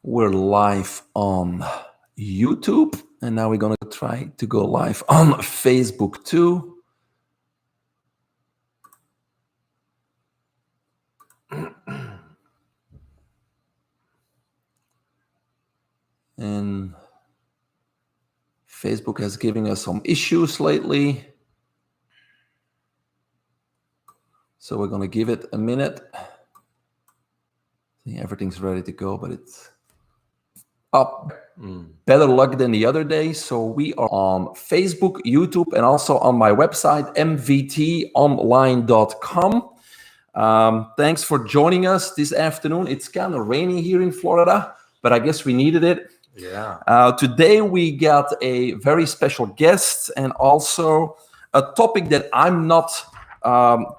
We're live on YouTube, and now we're going to try to go live on Facebook too. And Facebook has given us some issues lately. So we're going to give it a minute. See, everything's ready to go, but it's up. Better luck than the other day. So we are on Facebook, YouTube, and also on my website, mvtonline.com. Thanks for joining us this afternoon. It's kind of rainy here in Florida, but I guess we needed it. Yeah. Today we got a very special guest and also a topic that I'm not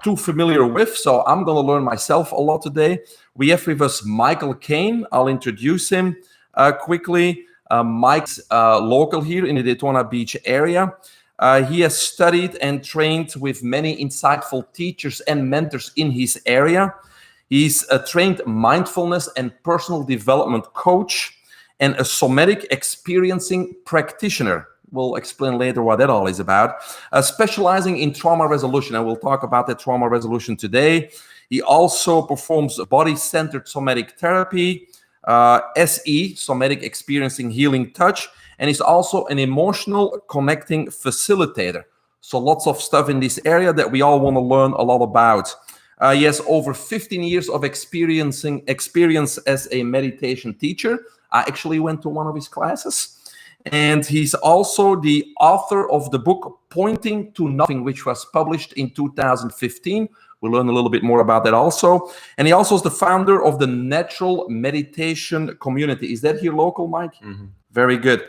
too familiar with, so I'm going to learn myself a lot today. We have with us Michael Kane. I'll introduce him quickly. Mike's local here in the Daytona Beach area. He has studied and trained with many insightful teachers and mentors in his area. He's a trained mindfulness and personal development coach and a somatic experiencing practitioner. We'll explain later what that all is about. Specializing in trauma resolution, and we'll talk about that trauma resolution today. He also performs body-centered somatic therapy, SE, somatic experiencing healing touch, and he's also an emotional connecting facilitator. So lots of stuff in this area that we all want to learn a lot about. He has over 15 years of experience as a meditation teacher. I actually went to one of his classes. And he's also the author of the book Pointing to Nothing, which was published in 2015. We'll learn a little bit more about that also. And he also is the founder of the Natural Meditation Community. Is that here local, Mike? Mm-hmm. Very good.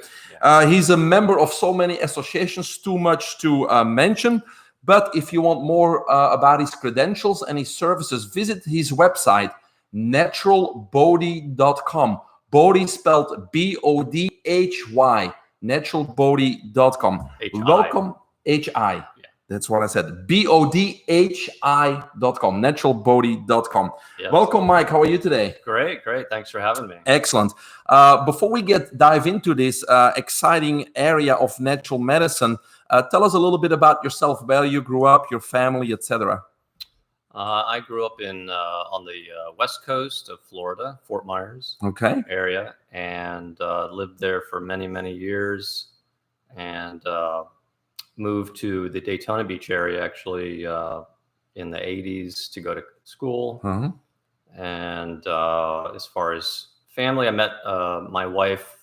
He's a member of so many associations, too much to mention. But if you want more about his credentials and his services, visit his website, naturalbody.com. Bodhi spelled B-O-D-H-Y, naturalbody.com. Welcome, H-I. Yeah. That's what I said, B-O-D-H-I.com, naturalbody.com. Yes. Welcome, Mike. How are you today? Great. Thanks for having me. Excellent. Before we dive into this exciting area of natural medicine, tell us a little bit about yourself, where you grew up, your family, etc. I grew up on the west coast of Florida, Fort Myers area, and lived there for many, many years, and moved to the Daytona Beach area actually in the 80s to go to school. Uh-huh. And as far as family, I met my wife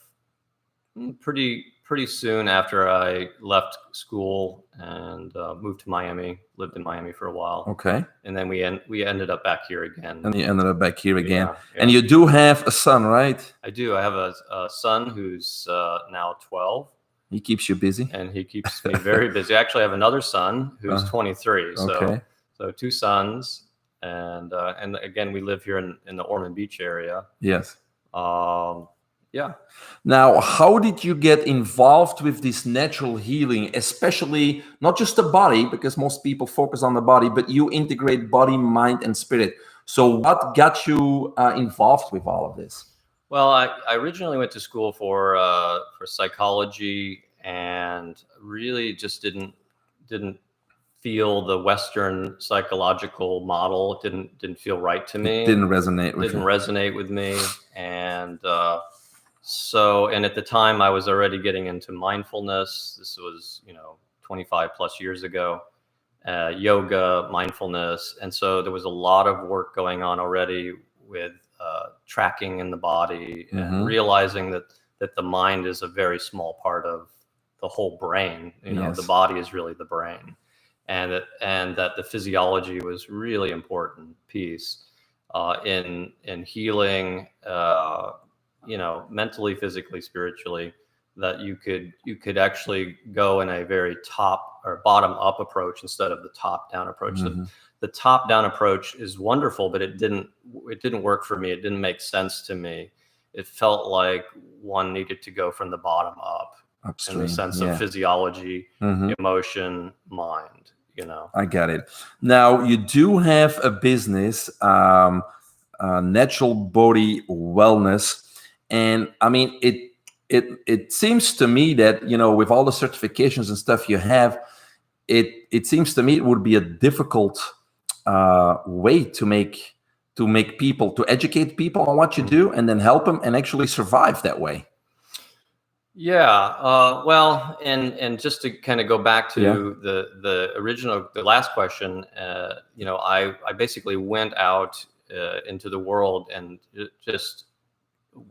pretty soon after I left school and moved to Miami, lived in Miami for a while. Okay. And then we ended up back here again. And you ended up back here again. Yeah. And you do have a son, right? I do. I have a son who's now 12. He keeps you busy? And he keeps me very busy. I actually have another son who's 23. Okay. So two sons. And again, we live here in the Ormond Beach area. Yes. Yeah. Now, how did you get involved with this natural healing, especially not just the body, because most people focus on the body, but you integrate body, mind, and spirit. So what got you involved with all of this? Well, I originally went to school for psychology and really just didn't feel the Western psychological model. It didn't feel right to me. It didn't resonate with me. And and at the time I was already getting into mindfulness. This was, 25 plus years ago, yoga, mindfulness. And so there was a lot of work going on already with tracking in the body and realizing that the mind is a very small part of the whole brain. Yes. The body is really the brain. And that the physiology was really important piece in healing, mentally, physically, spiritually, that you could actually go in a very top or bottom up approach instead of the top down approach. Mm-hmm. The top down approach is wonderful, but it didn't work for me. It didn't make sense to me. It felt like one needed to go from the bottom up. Upstream, in the sense of physiology, emotion, mind. I get it. Now you do have a business, Natural Body Wellness, And I mean, it seems to me that, you know, with all the certifications and stuff you have, it seems to me it would be a difficult way to make people, to educate people on what you do, and then help them and actually survive that way. Yeah, well, and just to kind of go back to the last question, you know, I basically went out into the world and just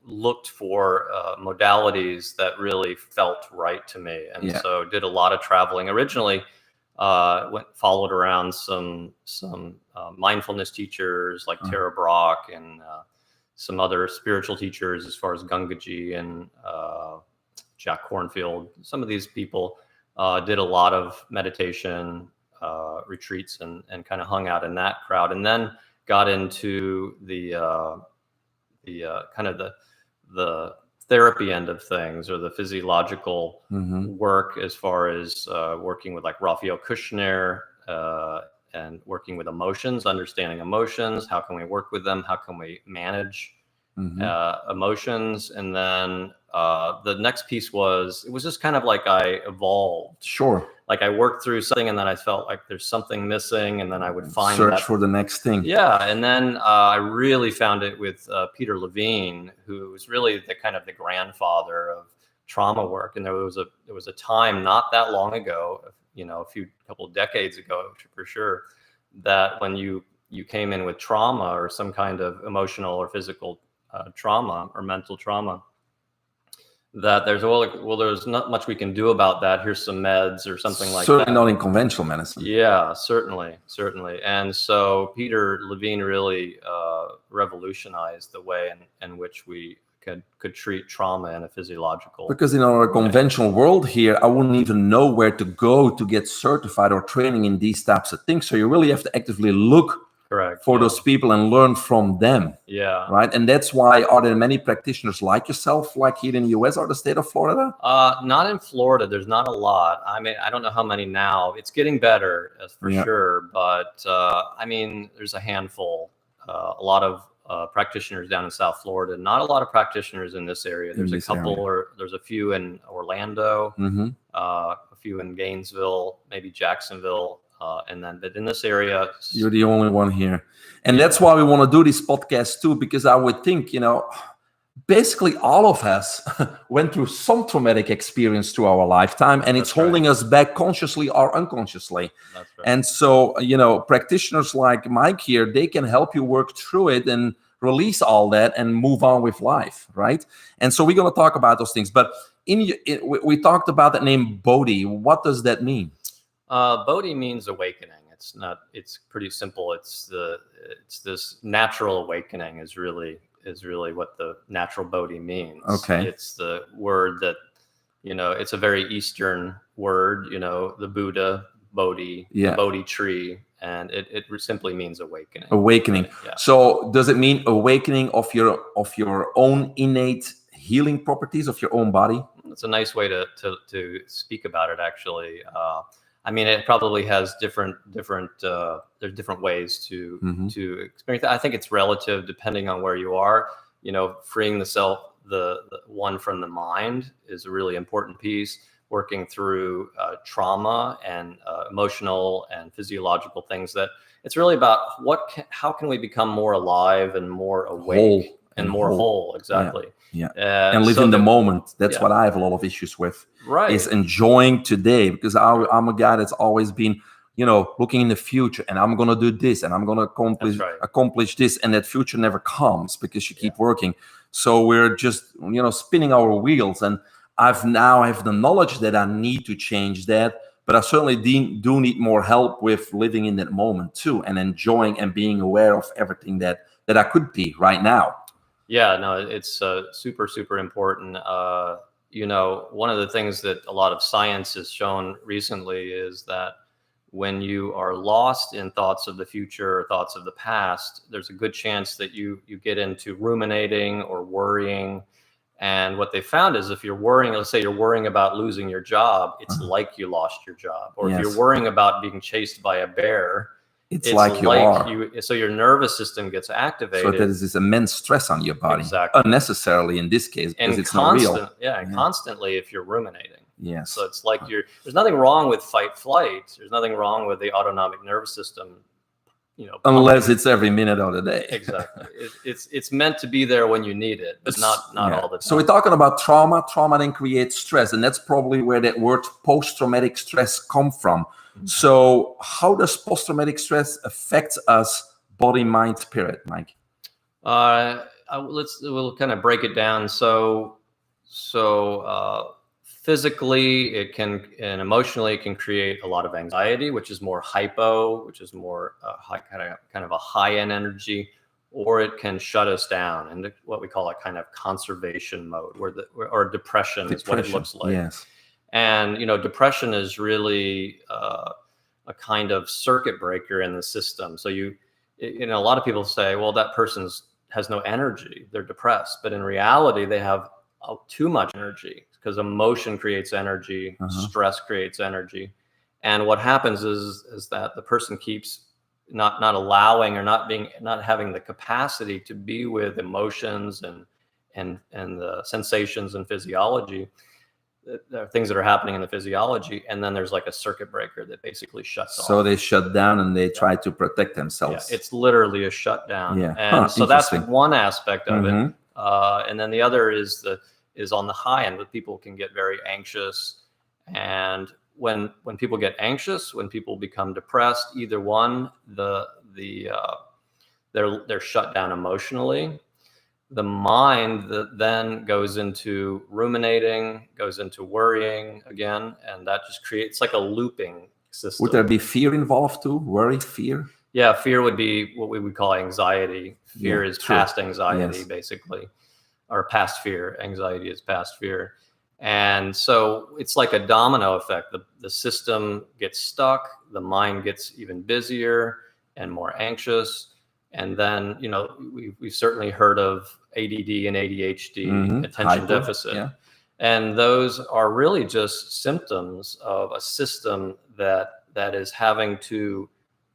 looked for modalities that really felt right to me, and so did a lot of traveling. Originally, followed around some mindfulness teachers like Tara Brach and some other spiritual teachers as far as Gangaji and Jack Kornfield. Some of these people did a lot of meditation retreats and kind of hung out in that crowd, and then got into the kind of the therapy end of things, or the physiological work, as far as working with like Raphael Kushner and working with emotions, understanding emotions. How can we work with them? How can we manage emotions? And then the next piece it was just kind of like I evolved. Sure. Like I worked through something, and then I felt like there's something missing, and then I would search for the next thing. Yeah, and then I really found it with Peter Levine, who was really the kind of the grandfather of trauma work. And there was a time not that long ago, you know, a couple of decades ago for sure, that when you came in with trauma or some kind of emotional or physical trauma or mental trauma, that there's there's not much we can do about that. Here's some meds or something like that. Certainly not in conventional medicine. Yeah, certainly. And so Peter Levine really revolutionized the way in which we could treat trauma in a physiological. Because in our conventional world here, I wouldn't even know where to go to get certified or training in these types of things. So you really have to actively look for those people and learn from them. Yeah. Right. And that's why, are there many practitioners like yourself, like here in the US or the state of Florida? Not in Florida. There's not a lot. I mean, I don't know how many now. It's getting better for sure. But I mean, there's a handful, a lot of practitioners down in South Florida, not a lot of practitioners in this area. There's a couple, or there's a few in Orlando, a few in Gainesville, maybe Jacksonville. But in this area, you're the only one here. And that's why we want to do this podcast too, because I would think, you know, basically all of us went through some traumatic experience through our lifetime, and it's holding us back consciously or unconsciously. That's right. And so, you know, practitioners like Mike here, they can help you work through it and release all that and move on with life, right? And so we're going to talk about those things. But we talked about that name Bodhi. What does that mean? Bodhi means awakening. It's pretty simple. It's this natural awakening is really what the natural Bodhi means. Okay. It's the word that, you know, it's a very Eastern word, you know, the Buddha, Bodhi, the Bodhi tree, and it simply means awakening. Awakening. Yeah. So does it mean awakening of your own innate healing properties of your own body? It's a nice way to speak about it, actually. I mean, it probably has there's different ways to experience that. I think it's relative depending on where you are. You know, freeing the self, the one from the mind is a really important piece. Working through trauma and emotional and physiological things, that it's really about how can we become more alive and more awake and more whole. Exactly. Yeah. And live in the moment. That's what I have a lot of issues with. Right. Is enjoying today, because I'm a guy that's always been, you know, looking in the future, and I'm going to do this and I'm going to accomplish this. And that future never comes because you keep working. So we're just, you know, spinning our wheels. And I have the knowledge that I need to change that. But I certainly do need more help with living in that moment too, and enjoying and being aware of everything that I could be right now. Yeah, no, it's super, super important. You know, one of the things that a lot of science has shown recently is that when you are lost in thoughts of the future or thoughts of the past, there's a good chance that you get into ruminating or worrying. And what they found is, if you're worrying, let's say you're worrying about losing your job, it's like you lost your job. Or if you're worrying about being chased by a bear, It's like you are. So your nervous system gets activated. So there's this immense stress on your body, Exactly. unnecessarily in this case, because it's not real. Yeah, and constantly if you're ruminating. Yes. So it's like there's nothing wrong with fight flight. There's nothing wrong with the autonomic nervous system, unless it's every minute of the day. Exactly. It's meant to be there when you need it, but not all the time. So we're talking about trauma. Trauma then creates stress, and that's probably where that word post-traumatic stress come from. Mm-hmm. So how does post-traumatic stress affect us, body, mind, spirit, Mike? We'll kind of break it down. So physically and emotionally it can create a lot of anxiety, which is more hypo, which is more kind of a high end energy, or it can shut us down into what we call a kind of conservation mode, or depression is what it looks like. Yes. And depression is really a kind of circuit breaker in the system. So a lot of people say, well, that person has no energy, they're depressed, but in reality they have too much energy, because emotion creates energy, stress creates energy. And what happens is that the person keeps not allowing, or not having the capacity to be with emotions and the sensations and physiology. There are things that are happening in the physiology, and then there's like a circuit breaker that basically shuts off. So they shut down and they try to protect themselves. Yeah, it's literally a shutdown. Yeah. And so that's one aspect of it. And then the other is on the high end, that people can get very anxious. And when people get anxious, when people become depressed, either one, they're shut down emotionally. The mind then goes into ruminating, goes into worrying again, and that just creates like a looping system. Would there be fear involved too? Worry, fear? Yeah, fear would be what we would call anxiety. Fear is past anxiety, basically. Or past fear. Anxiety is past fear. And so it's like a domino effect. The system gets stuck, the mind gets even busier and more anxious. And then, we've certainly heard of ADD and ADHD, attention deficit. Yeah. And those are really just symptoms of a system that is having to,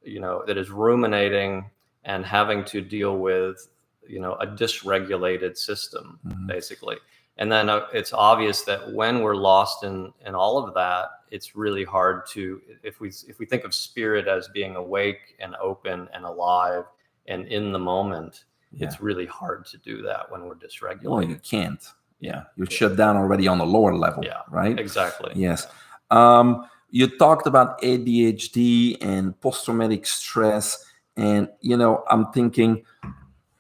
that is ruminating and having to deal with a dysregulated system, basically. And then it's obvious that when we're lost in all of that, it's really hard to, if we think of spirit as being awake and open and alive and in the moment, it's really hard to do that when we're dysregulated. Well, you can't. Yeah. You're shut down already on the lower level, right? Exactly. Yes. You talked about ADHD and post-traumatic stress. And, I'm thinking,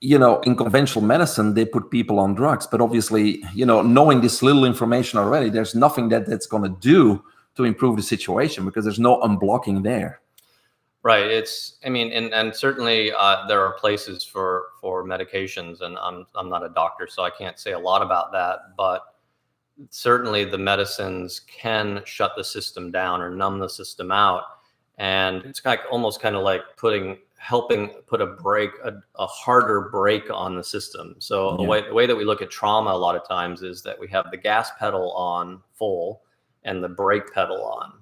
in conventional medicine, they put people on drugs, but obviously, knowing this little information already, there's nothing that's going to do to improve the situation, because there's no unblocking there. Right. And certainly there are places for medications, and I'm not a doctor, so I can't say a lot about that, but certainly the medicines can shut the system down or numb the system out. And it's almost like helping put a harder brake on the system. So the way that we look at trauma a lot of times is that we have the gas pedal on full and the brake pedal on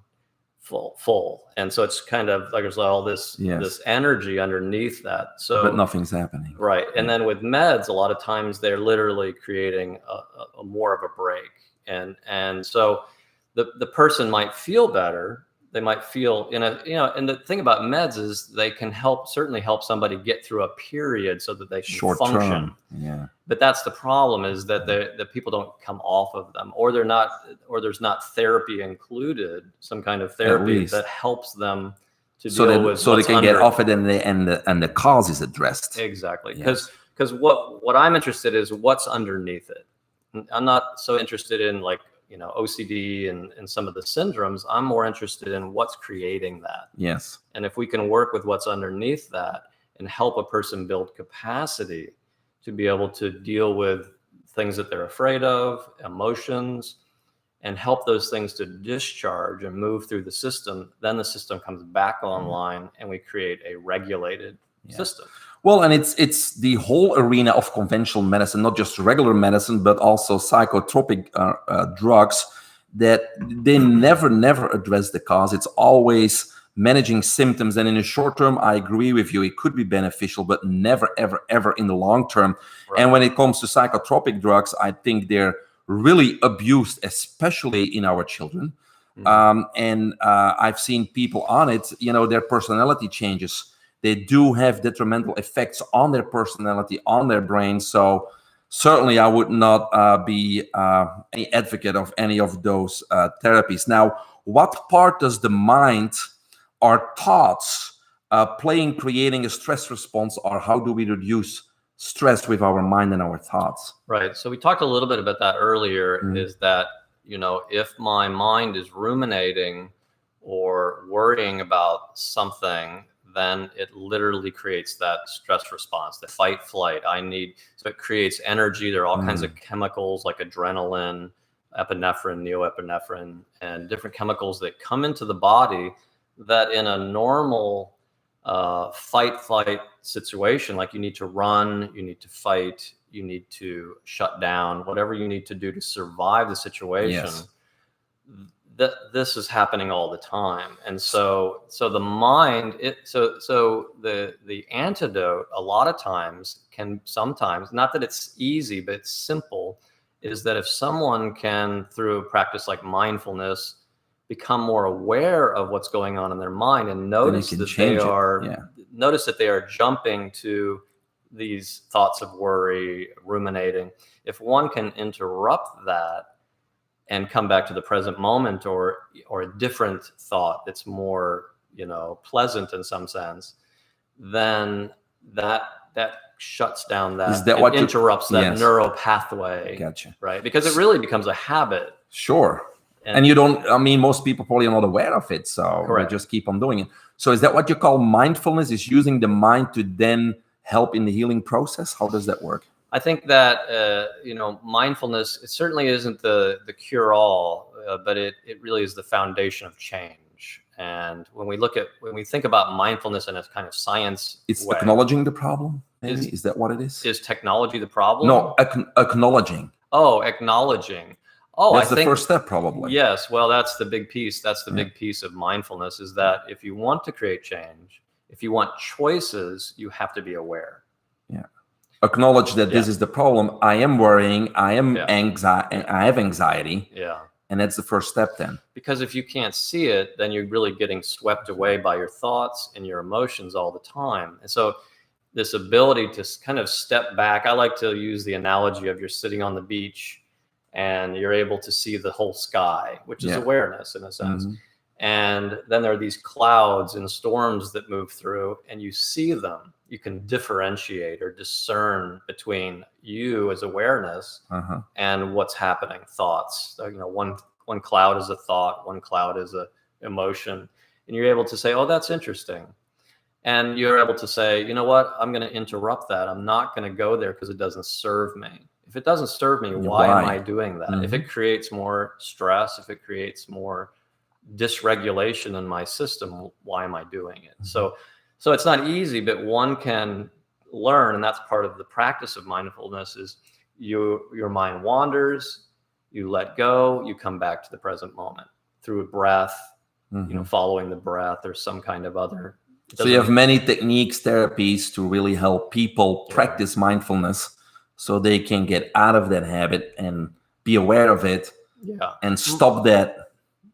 full. And so it's kind of like there's all this energy underneath that. But nothing's happening. Right. And then with meds, a lot of times they're literally creating a more of a brake. And so the person might feel better. They might feel and the thing about meds is they can certainly help somebody get through a period so that they can function. Yeah. But that's the problem, is that the people don't come off of them, or there's not therapy included, some kind of therapy that helps them to deal with. So they can get off it and the cause is addressed. Exactly. Because what I'm interested in is what's underneath it. I'm not so interested in OCD and some of the syndromes. I'm more interested in what's creating that. Yes. And if we can work with what's underneath that and help a person build capacity to be able to deal with things that they're afraid of, emotions, and help those things to discharge and move through the system, then the system comes back online and we create a regulated system. Well, and it's the whole arena of conventional medicine, not just regular medicine, but also psychotropic drugs, that they never address the cause. It's always managing symptoms. And in the short term, I agree with you, it could be beneficial, but never, ever, ever in the long term. Right. And when it comes to psychotropic drugs, I think they're really abused, especially in our children. And I've seen people on it, their personality changes. They do have detrimental effects on their personality, on their brain. So certainly I would not be an advocate of any of those therapies. Now, what part does the mind, our thoughts, play in creating a stress response, or how do we reduce stress with our mind and our thoughts? Right. So we talked a little bit about that earlier, is that, if my mind is ruminating or worrying about something, then it literally creates that stress response, the fight flight. So it creates energy. There are all kinds of chemicals like adrenaline, epinephrine, neoepinephrine, and different chemicals that come into the body that in a normal fight flight situation, like you need to run, you need to fight, you need to shut down, whatever you need to do to survive the situation. Yes. This is happening all the time. And so the mind, the antidote a lot of times sometimes, not that it's easy, but it's simple, is that if someone can, through a practice like mindfulness, become more aware of what's going on in their mind and notice that they are jumping to these thoughts of worry, ruminating. If one can interrupt that and come back to the present moment, or a different thought that's more, pleasant in some sense, then that shuts down interrupts that neural pathway. Gotcha. Right? Because it really becomes a habit. Sure. And most people probably are not aware of it, so they just keep on doing it. So is that what you call mindfulness, is using the mind to then help in the healing process? How does that work? I think that, mindfulness, it certainly isn't the cure-all, but it really is the foundation of change. And when we think about mindfulness in a kind of science it's way, acknowledging the problem, maybe? Is that what it is? Is technology the problem? No, acknowledging. Oh, acknowledging. Oh, that's the first step, probably. Yes. Well, that's the big piece. That's the big piece of mindfulness, is that if you want to create change, if you want choices, you have to be aware. Yeah. Acknowledge that this is the problem. I am worrying. I am anxiety. I have anxiety. Yeah. And that's the first step then. Because if you can't see it, then you're really getting swept away by your thoughts and your emotions all the time. And so this ability to kind of step back, I like to use the analogy of you're sitting on the beach and you're able to see the whole sky, which is awareness in a sense. And then there are these clouds and storms that move through, and you see them. You can differentiate or discern between you as awareness and what's happening, thoughts. So, one cloud is a thought, one cloud is a emotion, and you're able to say, oh, that's interesting. And you're able to say, you know what, I'm going to interrupt that. I'm not going to go there because it doesn't serve me. If it doesn't serve me, why am I doing that? If it creates more stress, if it creates more dysregulation in my system, why am I doing it? So it's not easy, but one can learn, and that's part of the practice of mindfulness, is your mind wanders, you let go, you come back to the present moment through a breath, following the breath, or some kind of other. So you have many techniques, therapies to really help people practice mindfulness so they can get out of that habit and be aware of it and stop that.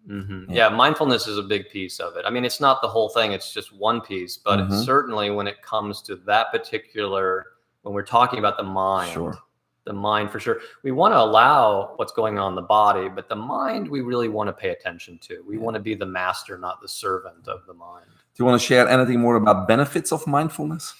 Mindfulness is a big piece of it. I mean, it's not the whole thing, it's just one piece, but it's certainly when it comes to that particular, when we're talking about the mind, the mind for sure. We want to allow what's going on in the body, but the mind we really want to pay attention to. We want to be the master, not the servant of the mind. Do you want to share anything more about benefits of mindfulness?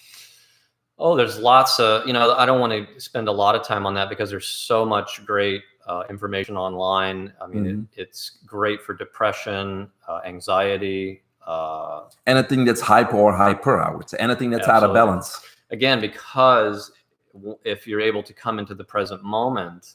Oh, there's lots of, I don't want to spend a lot of time on that because there's so much great information online. I mean, it's great for depression, anxiety. Anything that's hypo or hyper, I would say. Anything that's out of balance. Again, because if you're able to come into the present moment,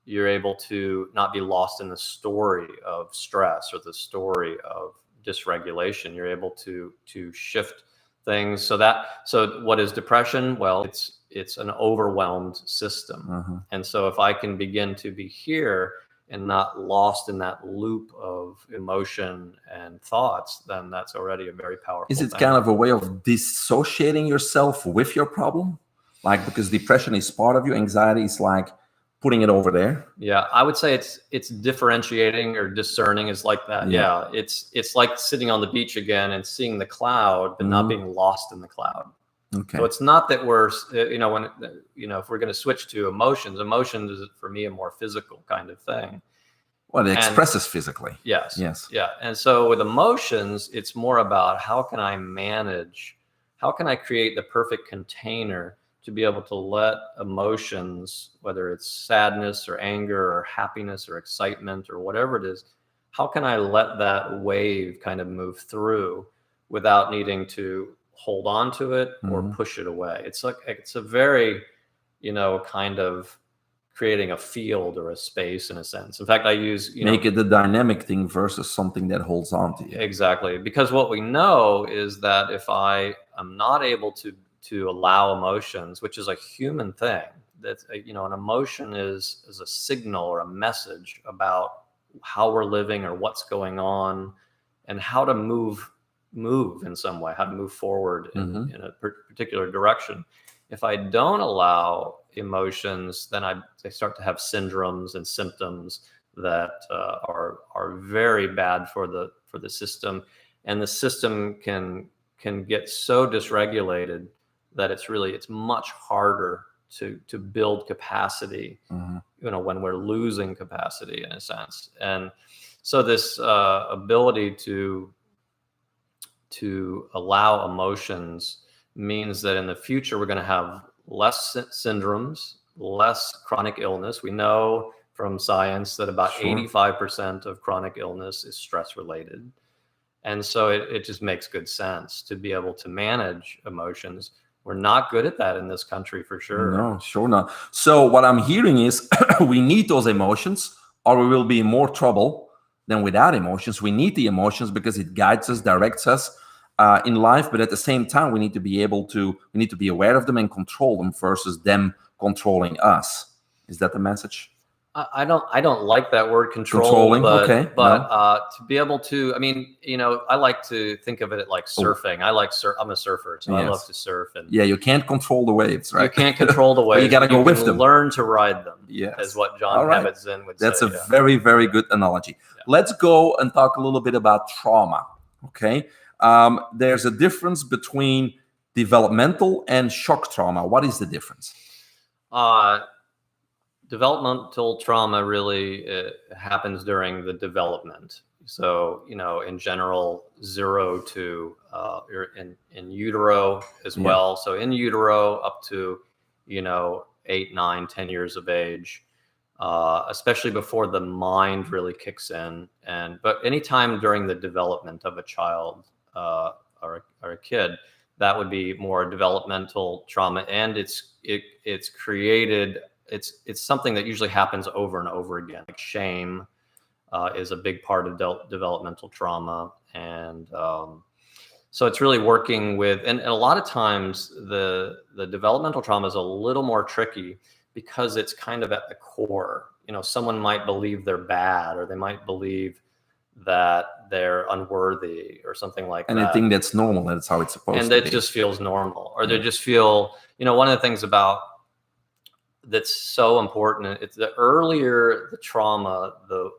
you're able to not be lost in the story of stress or the story of dysregulation. You're able to shift things. So what is depression? Well, it's an overwhelmed system. And so if I can begin to be here and not lost in that loop of emotion and thoughts, then that's already a very powerful Is it thing. kind of a way of dissociating yourself with your problem? Like, because depression is part of you, anxiety is like putting it over there. Yeah, I would say it's differentiating, or discerning is like that. Yeah. Yeah, it's like sitting on the beach again and seeing the cloud, but not being lost in the cloud. Okay. So it's not that we're, when, if we're going to switch to emotions is for me a more physical kind of thing. Well, it expresses physically. Yes. Yes. Yeah. And so with emotions, it's more about how can I create the perfect container to be able to let emotions, whether it's sadness or anger or happiness or excitement or whatever it is, how can I let that wave kind of move through without needing to hold on to it or push it away? It's a very, kind of creating a field or a space in a sense. In fact, I use, make it the dynamic thing versus something that holds on to you. Exactly. Because what we know is that if I am not able to allow emotions, which is a human thing, that, an emotion is a signal or a message about how we're living or what's going on and how to move in some way, how to move forward in a particular direction. If I don't allow emotions, then I start to have syndromes and symptoms that are very bad for the system, and the system can get so dysregulated that it's much harder to build capacity, when we're losing capacity in a sense. And so this ability to allow emotions means that in the future we're going to have less syndromes, less chronic illness. We know from science that about 85% of chronic illness is stress related. And so it just makes good sense to be able to manage emotions. We're not good at that in this country, for sure. No, sure not. So what I'm hearing is we need those emotions, or we will be in more trouble than without emotions. We need the emotions because it guides us, directs us in life. But at the same time, we need to be aware of them and control them versus them controlling us. Is that the message? I don't like that word controlling, but no. To be able to, I like to think of it like surfing. I'm a surfer, so I love to surf. And you can't control the waves, right? You can't control the waves. But you got to go with them. Learn to ride them. Yes, is what John Kabat-Zinn would say. That's a very, very good analogy. Yeah. Let's go and talk a little bit about trauma. Okay, there's a difference between developmental and shock trauma. What is the difference? Developmental trauma really happens during the development. So, in general, 0 to you're in utero as well. So in utero up to, 8, 9, 10 years of age, especially before the mind really kicks in. But anytime during the development of a child or a kid, that would be more developmental trauma. And it's created. It's something that usually happens over and over again. Like shame is a big part of developmental trauma. And so it's really working with, and a lot of times the developmental trauma is a little more tricky because it's kind of at the core. Someone might believe they're bad, or they might believe that they're unworthy or something like that. And I think that's normal. That's how it's supposed to be. And it just feels normal. Or they just feel, one of the things that's so important, it's the earlier the trauma, the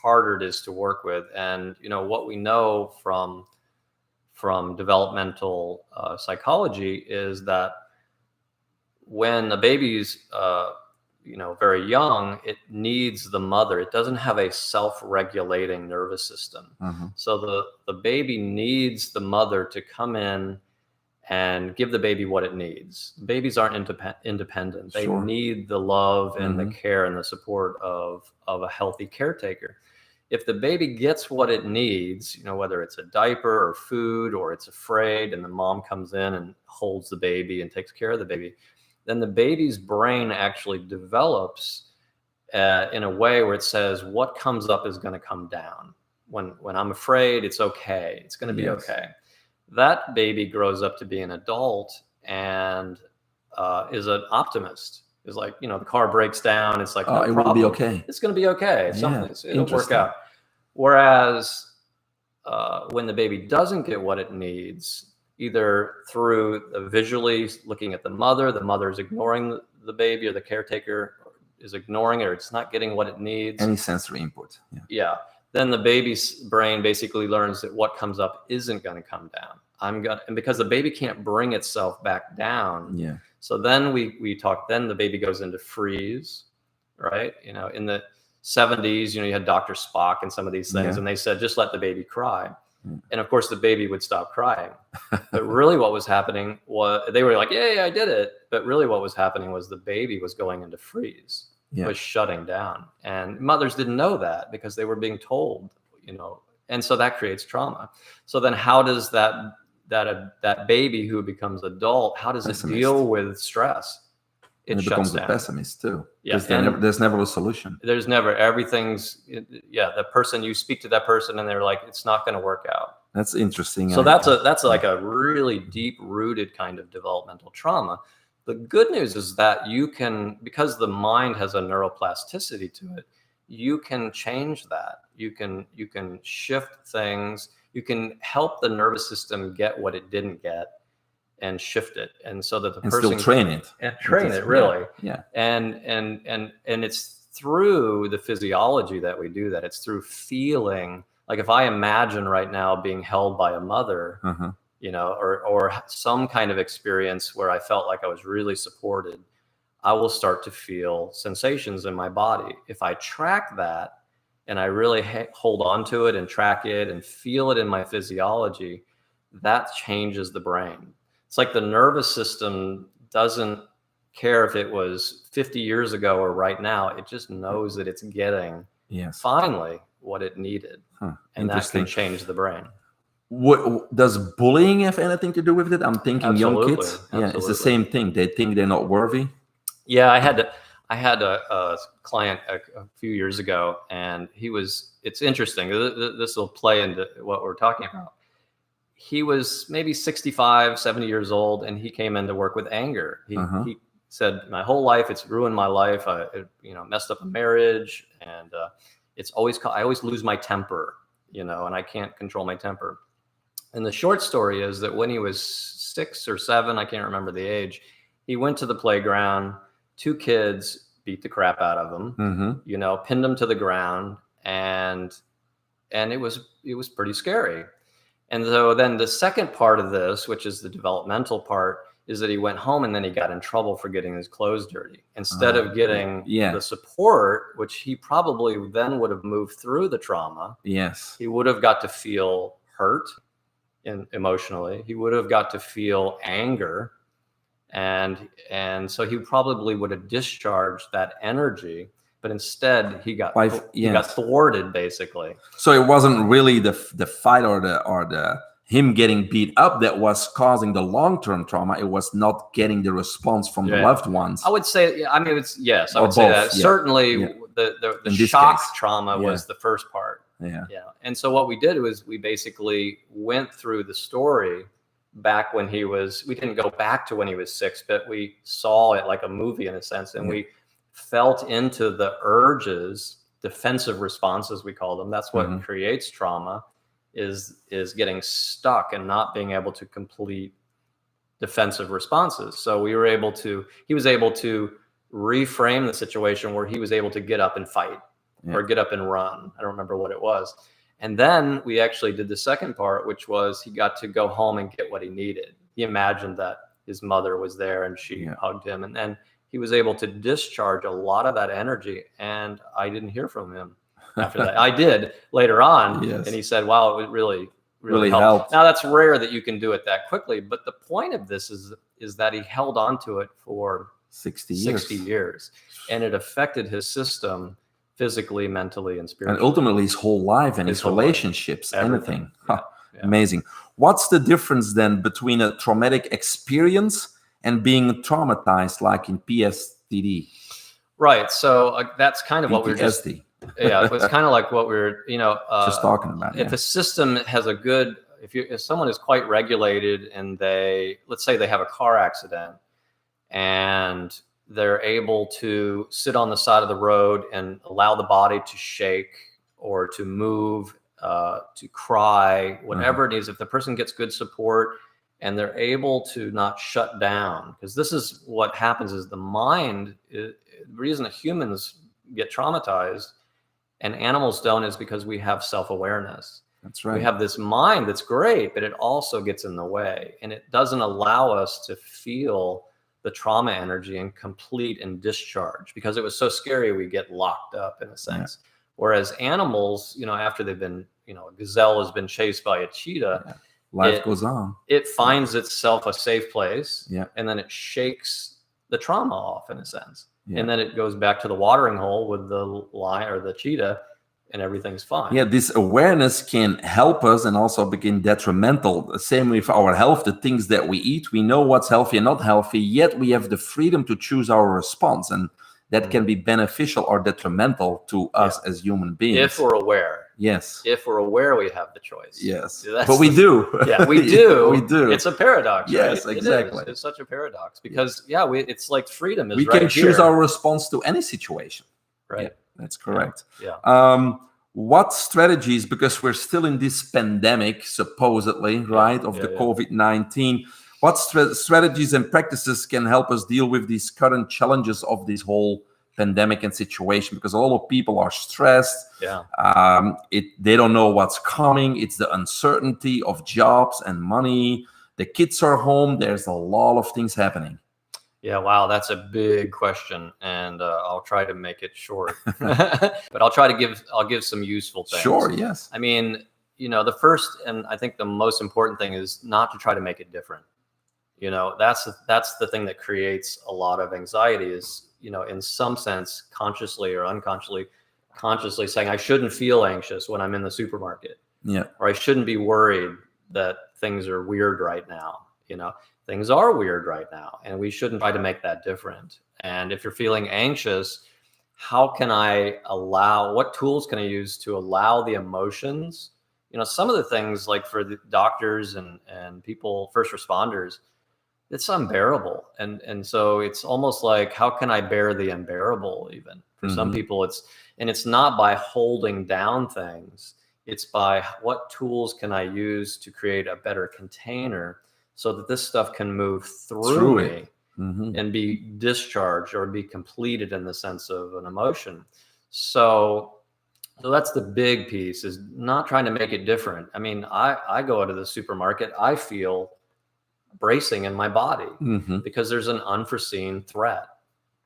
harder it is to work with. And what we know from developmental psychology is that when a baby's very young, it needs the mother. It doesn't have a self-regulating nervous system. So the baby needs the mother to come in and give the baby what it needs. Babies aren't independent. They need the love and the care and the support of a healthy caretaker. If the baby gets what it needs, whether it's a diaper or food, or it's afraid and the mom comes in and holds the baby and takes care of the baby, then the baby's brain actually develops in a way where it says, what comes up is going to come down. When I'm afraid, it's okay. It's going to be okay. That baby grows up to be an adult and is an optimist. It's like, you know, the car breaks down. It's like, no it problem. will be okay. It's going to be okay. Yeah, It'll work out. Whereas when the baby doesn't get what it needs, either through visually looking at the mother is ignoring the baby, or the caretaker is ignoring it, or it's not getting what it needs. Any sensory input. Yeah. Then the baby's brain basically learns that what comes up isn't going to come down. And because the baby can't bring itself back down. Yeah. So then we talk, then the baby goes into freeze, right? You know, in the 70s, you know, you had Dr. Spock and some of these things, and they said, just let the baby cry. And of course the baby would stop crying. But really what was happening was, they were like, yeah, I did it. But really what was happening was the baby was going into freeze, was shutting down. And mothers didn't know that because they were being told, you know, and so that creates trauma. So then how does that baby who becomes adult, how does it deal with stress? It becomes a pessimist too. Yeah, there's never a solution. There's never, the person, you speak to that person and they're like, it's not going to work out. That's interesting. So that's like a really deep rooted kind of developmental trauma. The good news is that you can, because the mind has a neuroplasticity to it, you can change that. You can shift things. You can help the nervous system get what it didn't get and shift it, and so that the person still train it and train it really. Yeah. And it's through the physiology that we do that. It's through feeling. Like if I imagine right now being held by a mother, you know, or some kind of experience where I felt like I was really supported, I will start to feel sensations in my body. If I track that and I really hold on to it and track it and feel it in my physiology, that changes the brain. It's like the nervous system doesn't care if it was 50 years ago or right now. It just knows that it's getting finally what it needed. And that can change the brain. What does bullying have anything to do with it? I'm thinking young kids. Absolutely. Yeah, it's the same thing. They think they're not worthy. Yeah, I had a client a few years ago, and it's interesting. This will play into what we're talking about. He was maybe 65, 70 years old, and he came in to work with anger. He said, my whole life, it's ruined my life. I messed up a marriage, and I always lose my temper, you know, and I can't control my temper. And the short story is that when he was 6 or 7, I can't remember the age, he went to the playground, 2 kids beat the crap out of him, you know, pinned him to the ground, and it was pretty scary. And so then the second part of this, which is the developmental part, is that he went home and then he got in trouble for getting his clothes dirty. Instead of getting the support, which he probably then would have moved through the trauma. Yes. He would have got to feel hurt emotionally. He would have got to feel anger. And so he probably would have discharged that energy. But instead, he got thwarted, basically. So it wasn't really the fight or the him getting beat up that was causing the long-term trauma. It was not getting the response from the loved ones. I would say, I mean, I would say that. Certainly, the shock trauma was the first part. Yeah. And so what we did was we basically went through the story back when we didn't go back to when he was 6, but we saw it like a movie in a sense, and we felt into the urges, defensive responses, we call them. That's what creates trauma, is getting stuck and not being able to complete defensive responses. So he was able to reframe the situation where he was able to get up and fight or get up and run. I don't remember what it was. And then we actually did the second part, which was he got to go home and get what he needed. He imagined that his mother was there and she hugged him, and then he was able to discharge a lot of that energy, and I didn't hear from him after that. I did later on, and he said, wow, it really helped. Now, that's rare that you can do it that quickly, but the point of this is that he held on to it for 60 years, and it affected his system physically, mentally, and spiritually. And ultimately his whole life and his relationships, everything. Amazing. What's the difference then between a traumatic experience and being traumatized, like in PTSD? Right. So that's kind of what we were just. It's kind of like what we're, just talking about. If a system has if someone is quite regulated and let's say they have a car accident and they're able to sit on the side of the road and allow the body to shake or to move, to cry, whatever it is. If the person gets good support and they're able to not shut down, because this is what happens is the mind, the reason that humans get traumatized and animals don't is because we have self-awareness. That's right. We have this mind that's great, but it also gets in the way, and it doesn't allow us to feel the trauma energy and complete and discharge, because it was so scary we get locked up in a sense. Yeah. Whereas animals, after they've been, a gazelle has been chased by a cheetah, life goes on. It finds itself a safe place, and then it shakes the trauma off in a sense. And then it goes back to the watering hole with the lion or the cheetah, and everything's fine. Yeah, this awareness can help us and also begin detrimental. The same with our health, the things that we eat. We know what's healthy and not healthy, yet we have the freedom to choose our response. And that can be beneficial or detrimental to us as human beings. If we're aware. Yes. If we're aware, we have the choice. Yes. But we do. Yeah, we do. We do. It's a paradox. Yes, right? exactly. It's such a paradox because, it's like freedom is we right can choose here. our response to any situation. Right. Yeah, that's correct. Yeah. What strategies, because we're still in this pandemic, supposedly, right, of the COVID-19, what strategies and practices can help us deal with these current challenges of this whole pandemic and situation? Because a lot of people are stressed. Yeah. They don't know what's coming. It's the uncertainty of jobs and money. The kids are home. There's a lot of things happening. Yeah, wow, that's a big question, and I'll try to make it short. But I'll give some useful things. Sure, yes. I mean, the first and I think the most important thing is not to try to make it different. That's the thing that creates a lot of anxiety is, in some sense, consciously or consciously saying I shouldn't feel anxious when I'm in the supermarket. Yeah. Or I shouldn't be worried that things are weird right now. Things are weird right now, and we shouldn't try to make that different. And if you're feeling anxious, what tools can I use to allow the emotions? Some of the things, like for the doctors and people, first responders, it's unbearable. And so it's almost like, how can I bear the unbearable? Even for some people, it's not by holding down things. It's by what tools can I use to create a better container so that this stuff can move through me and be discharged or be completed in the sense of an emotion. So that's the big piece, is not trying to make it different. I mean, I go into the supermarket, I feel bracing in my body because there's an unforeseen threat.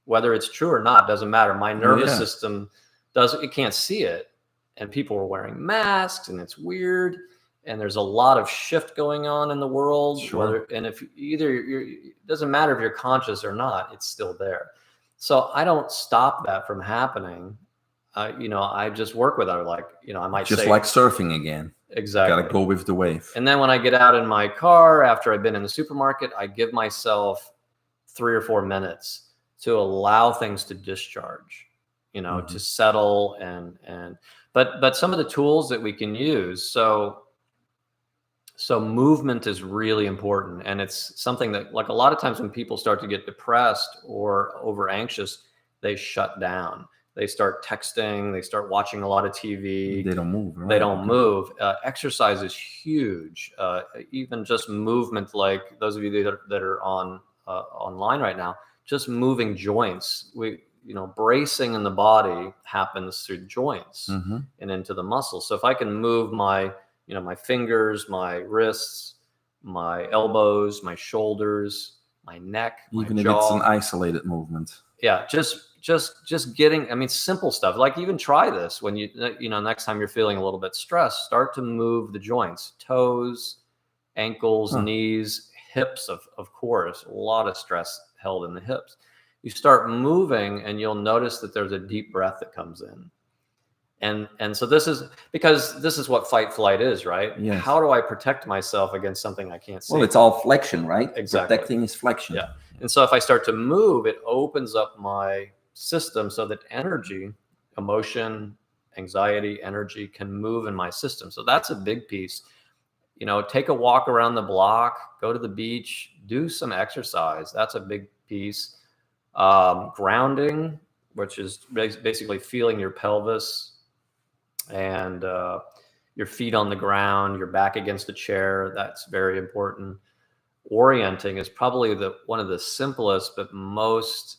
Whether it's true or not, doesn't matter. My nervous system it can't see it. And people are wearing masks, and it's weird. And there's a lot of shift going on in the world. Sure. It doesn't matter if you're conscious or not, it's still there. So I don't stop that from happening. I just work with it. I might just say, like surfing again. Exactly. Gotta go with the wave. And then when I get out in my car after I've been in the supermarket, I give myself 3 or 4 minutes to allow things to discharge, to settle but some of the tools that we can use. So movement is really important. And it's something that, like, a lot of times when people start to get depressed or over anxious, they shut down. They start texting, they start watching a lot of TV. They don't move. Right? They don't move. Exercise is huge. Even just movement, like those of you that are online right now, just moving joints. Bracing in the body happens through joints and into the muscles. So if I can move my fingers, my wrists, my elbows, my shoulders, my neck, even my if jaw. It's an isolated movement. Yeah, just getting, simple stuff. Like, even try this when next time you're feeling a little bit stressed, start to move the joints, toes, ankles, knees, hips, of course, a lot of stress held in the hips. You start moving and you'll notice that there's a deep breath that comes in. And so this is what fight flight is, right? Yes. How do I protect myself against something I can't see? Well, it's all flexion, right? Exactly. Protecting is flexion. Yeah. And so if I start to move, it opens up my system so that energy, emotion, anxiety, energy can move in my system. So that's a big piece. Take a walk around the block, go to the beach, do some exercise. That's a big piece. Grounding, which is basically feeling your pelvis and your feet on the ground, your back against a chair. That's very important. Orienting is probably one of the simplest but most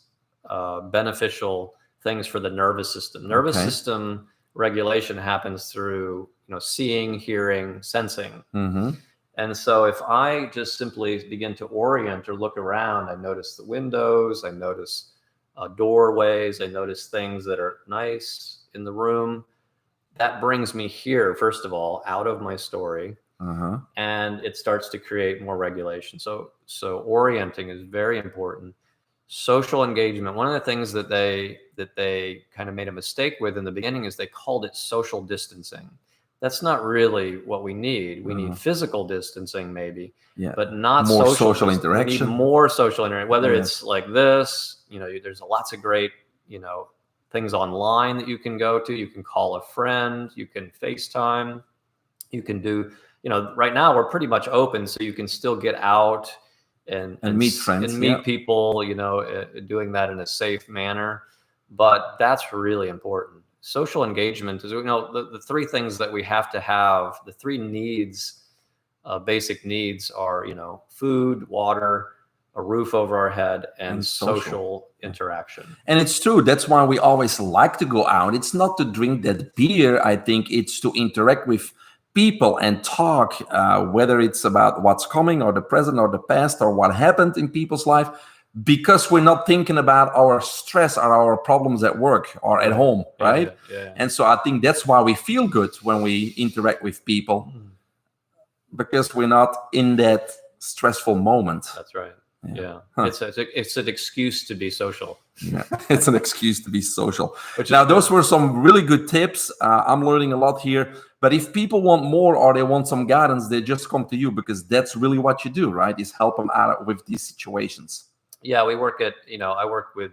beneficial things for the nervous system. Nervous system regulation happens through seeing, hearing, sensing. And so if I just simply begin to orient or look around, I notice the windows, I notice doorways, I notice things that are nice in the room. That brings me here, first of all, out of my story, and it starts to create more regulation. So orienting is very important. Social engagement. One of the things that they kind of made a mistake with in the beginning is they called it social distancing. That's not really what we need. We need physical distancing, maybe, but not more social interaction. We need more social interaction. Whether it's like this, there's lots of great, things online that you can go to. You can call a friend. You can FaceTime. You can do, right now we're pretty much open, so you can still get out and meet friends and meet people, doing that in a safe manner. But that's really important. Social engagement is, the three things that we have to have, the three needs, basic needs are, food, water, a roof over our head, and social interaction. And it's true. That's why we always like to go out. It's not to drink that beer. I think it's to interact with people and talk, whether it's about what's coming or the present or the past or what happened in people's life, because we're not thinking about our stress or our problems at work or at home, right? Yeah. And so I think that's why we feel good when we interact with people, because we're not in that stressful moment. That's right. Yeah. It's an excuse to be social. Yeah, it's an excuse to be social. Now, those were some really good tips. I'm learning a lot here. But if people want more or they want some guidance, they just come to you, because that's really what you do, right? Is help them out with these situations. Yeah, we work at, I work with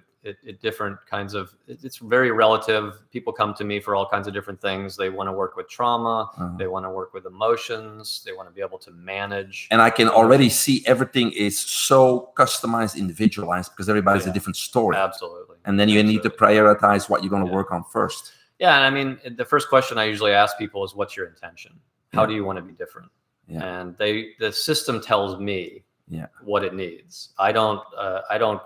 different kinds of, it's very relative. People come to me for all kinds of different things. They want to work with trauma. They want to work with emotions. They want to be able to manage. And I can already see everything is so customized, individualized, because everybody's a different story. Absolutely. And then you need to prioritize what you're going to work on first. Yeah. And I mean, the first question I usually ask people is, what's your intention? How do you want to be different? And the system tells me what it needs. I don't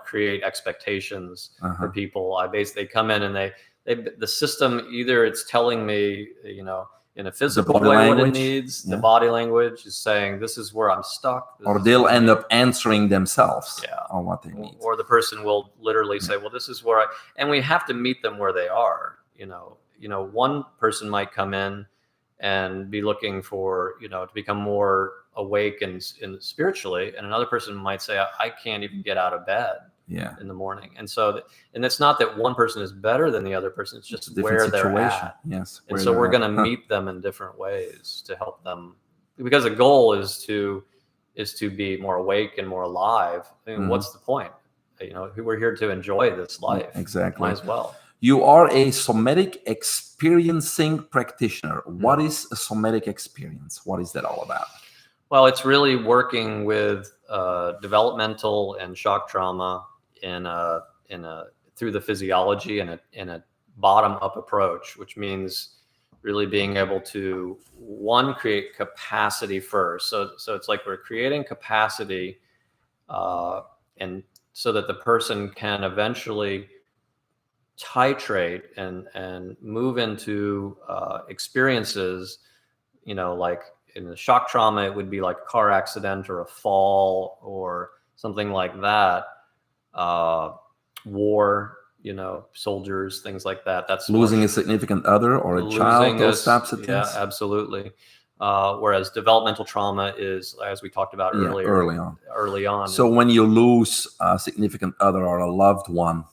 create expectations for people. They come in and the system, either it's telling me, in a physical way what it needs. The body language is saying, this is where I'm stuck. Or they'll end up answering themselves on what they need. Or the person will literally say, well, this is where and we have to meet them where they are. One person might come in and be looking for, to become more awake and spiritually, and another person might say, I can't even get out of bed in the morning. And so, and it's not that one person is better than the other person, it's just where they're at. Yes. And so we're going to meet them in different ways to help them, because the goal is to be more awake and more alive. I mean, what's the point? We're here to enjoy this life. Exactly. Might as well. You are a somatic experiencing practitioner. What is a somatic experience? What is that all about? Well, it's really working with developmental and shock trauma through the physiology in a bottom-up approach, which means really being able to create capacity first. So it's like we're creating capacity, and so that the person can eventually titrate and move into experiences, like in the shock trauma, it would be like a car accident or a fall or something like that. War, soldiers, things like that. That's losing a significant other or a child, those types of things. Yeah, absolutely. Whereas developmental trauma is, as we talked about earlier, early on. So when you lose a significant other or a loved one,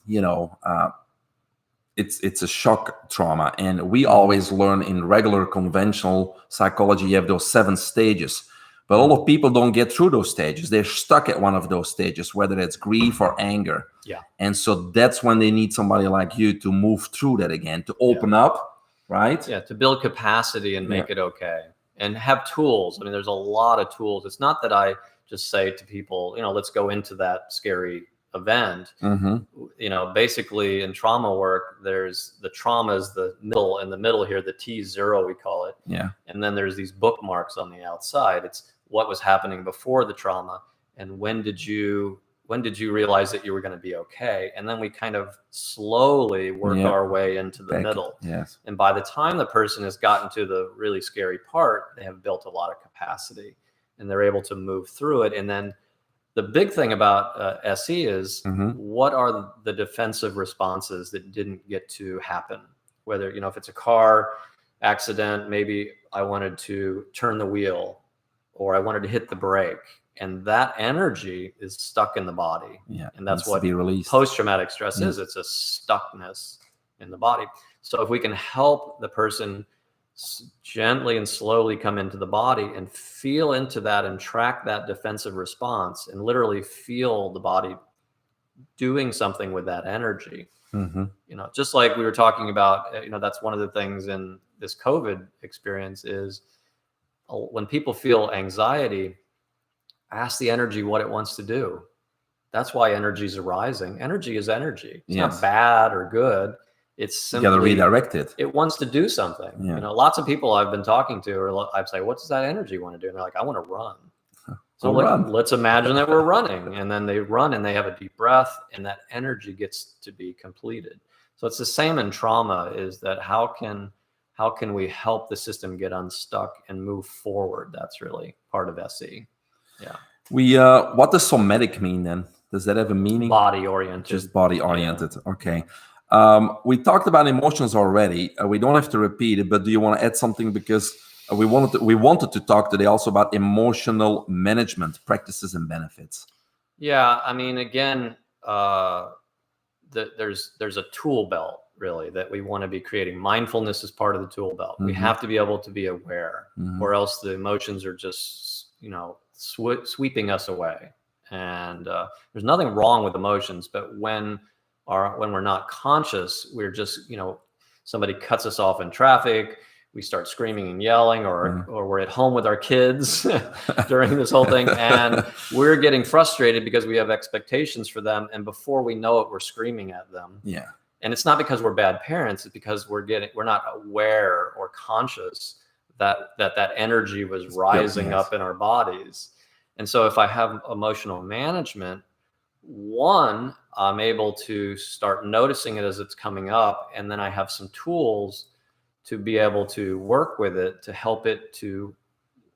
it's a shock trauma. And we always learn in regular conventional psychology, you have those 7 stages. But a lot of people don't get through those stages. They're stuck at one of those stages, whether it's grief or anger. Yeah. And so that's when they need somebody like you to move through that again, to open up, right? Yeah, to build capacity and make it okay. And have tools. I mean, there's a lot of tools. It's not that I just say to people, let's go into that scary event. You know, basically in trauma work, there's the trauma is the middle, in the middle here, the T0 we call it. Yeah. And then there's these bookmarks on the outside. It's what was happening before the trauma, and when did you realize that you were going to be okay? And then we kind of slowly work our way into the middle. Yes. And by the time the person has gotten to the really scary part, they have built a lot of capacity and they're able to move through it. And then the big thing about SE is what are the defensive responses that didn't get to happen? Whether, you know, if it's a car accident, maybe I wanted to turn the wheel or I wanted to hit the brake. And that energy is stuck in the body. Yeah, and that's what released. Post-traumatic stress is. It's a stuckness in the body. So if we can help the person gently and slowly come into the body and feel into that and track that defensive response and literally feel the body doing something with that energy, you know, just like we were talking about, you know, that's one of the things in this COVID experience is when people feel anxiety, ask the energy what it wants to do. That's why energy is arising. Energy is energy. It's not bad or good. It's simply, you got to redirect it. It wants to do something. You know, lots of people I've been talking to, or I'd say, what does that energy want to do? And they're like, I want to run. So let's imagine that we're running, and then they run and they have a deep breath and that energy gets to be completed. So it's the same in trauma, is that how can we help the system get unstuck and move forward? That's really part of SE. Yeah. What does somatic mean then? Does that have a meaning? Body oriented. Just body oriented. Yeah. Okay. We talked about emotions already. We don't have to repeat it, but do you want to add something? Because we wanted to talk today also about emotional management practices and benefits. Yeah, I mean, again, there's a tool belt really that we want to be creating. Mindfulness is part of the tool belt. We have to be able to be aware, or else the emotions are just, you know, sweeping us away. And there's nothing wrong with emotions, but when we're not conscious, we're just, you know, somebody cuts us off in traffic, we start screaming and yelling, or we're at home with our kids during this whole thing, and we're getting frustrated because we have expectations for them, and before we know it, we're screaming at them. Yeah. And it's not because we're bad parents, it's because we're not aware or conscious that energy was rising up in our bodies. And so if I have emotional management, one, I'm able to start noticing it as it's coming up, and then I have some tools to be able to work with it to help it to,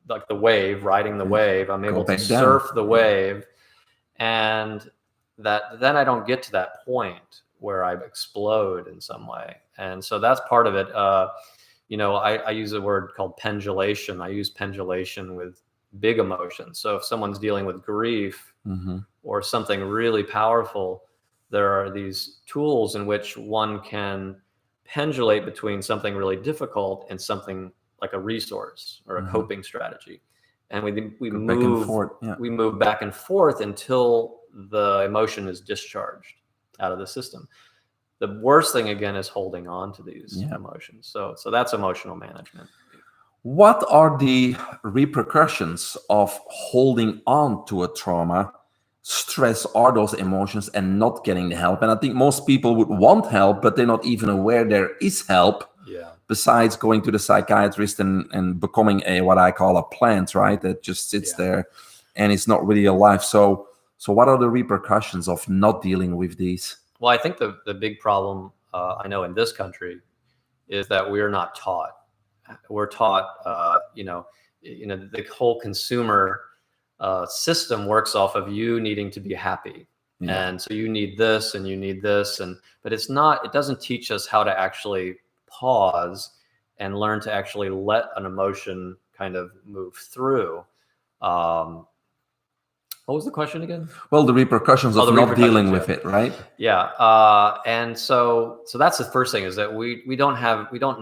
like the wave, riding the wave, I'm able to surf the wave, and that then I don't get to that point where I explode in some way. And so that's part of it. You know, I use a word called pendulation. I use pendulation with big emotions. So if someone's dealing with grief or something really powerful, there are these tools in which one can pendulate between something really difficult and something like a resource or a coping strategy. And we move back and forth until the emotion is discharged out of the system. The worst thing, again, is holding on to these emotions. So that's emotional management. What are the repercussions of holding on to a trauma, stress, or those emotions and not getting the help? And I think most people would want help, but they're not even aware there is help. Yeah. Besides going to the psychiatrist and becoming what I call a plant, right? That just sits there and it's not really alive. So what are the repercussions of not dealing with these? Well, I think the big problem I know in this country is that we're not taught. We're taught, you know, the whole consumer system works off of you needing to be happy. And so you need this and you need this, but it doesn't teach us how to actually pause and learn to actually let an emotion kind of move through. What was the question again? Well, the repercussions of not dealing with it, right? Yeah. And so that's the first thing, is that we don't